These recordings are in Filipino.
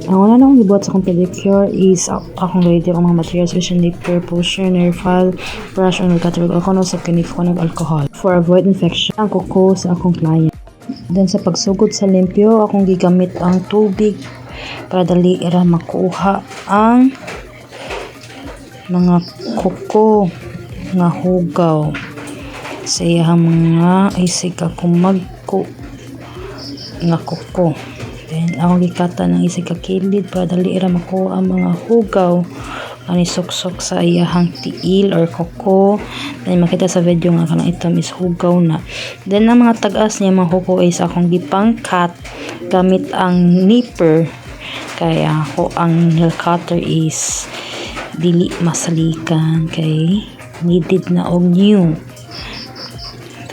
Ang una na akong gibuhat sa akong pedicure is akong ready ang mga materials such as nipper, pusher, nail file, brush, or nail cutter. Ako no sa kinip ko ng alcohol for avoid infection ang kuko sa akong client. Then sa pagsugod sa limpyo, akong gigamit ang tubig para dali ra makuha ang mga kuko nga hugaw sa iyang mga isig kumagko nga kuko. Then akong gikata ng isig kilid para dali ra makuha ang mga hugaw ani suksok sa iyahang tiil or kuko. Then makita sa video nga kanang itom is hugaw na. Then ang mga tagas niya mga kuko is akong gipang-cut gamit ang nipper. Kaya ako ang nail cutter is dili masalikan kay needed na og new.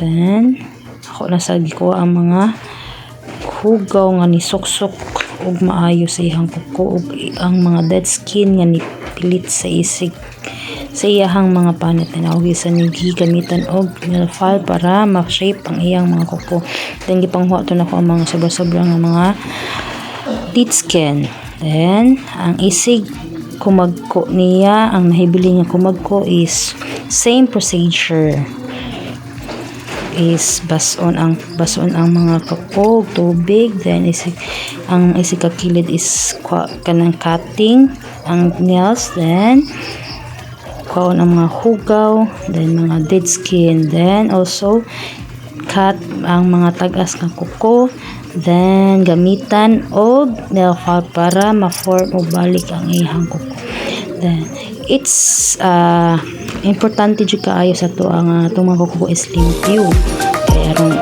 Then ako na sa gikuha ang mga hugaw nga ni suksok ug maayo sa ihang kuko ug ang mga dead skin nga nipilit sa isig sa iyahang mga panit na og isa ni gigamitan og nail file para ma-shape ang iyang mga kuko. Then gipanghuwa to nako ang mga sobra-sobra nga mga dead skin. Then ang isig kumagko niya, ang nahibili nga kumagko is same procedure. Is bason ang mga kuko tubig, then ang isig kakilid is kanang cutting ang nails, then kuhaon ang mga hugaw, then mga dead skin, then also cut ang mga tagas ng kuko, then gamitan og nail file para ma-form o balik ang ihang kuko. Then it's importante jud kaayo sa to ang itong mga kuko is limpyo kaya aron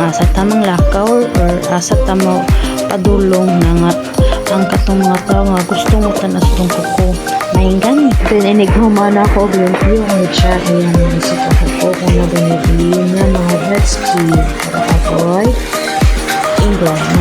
sa tamang lakaw or sa tamang padulong na nga ang katong mga tao nga gusto mo tanas itong kuko mainggan. Then inighuman ako og limpyo ang siya kaya sa kuko kung nabinibili na mga dead skin para avoid ingrown.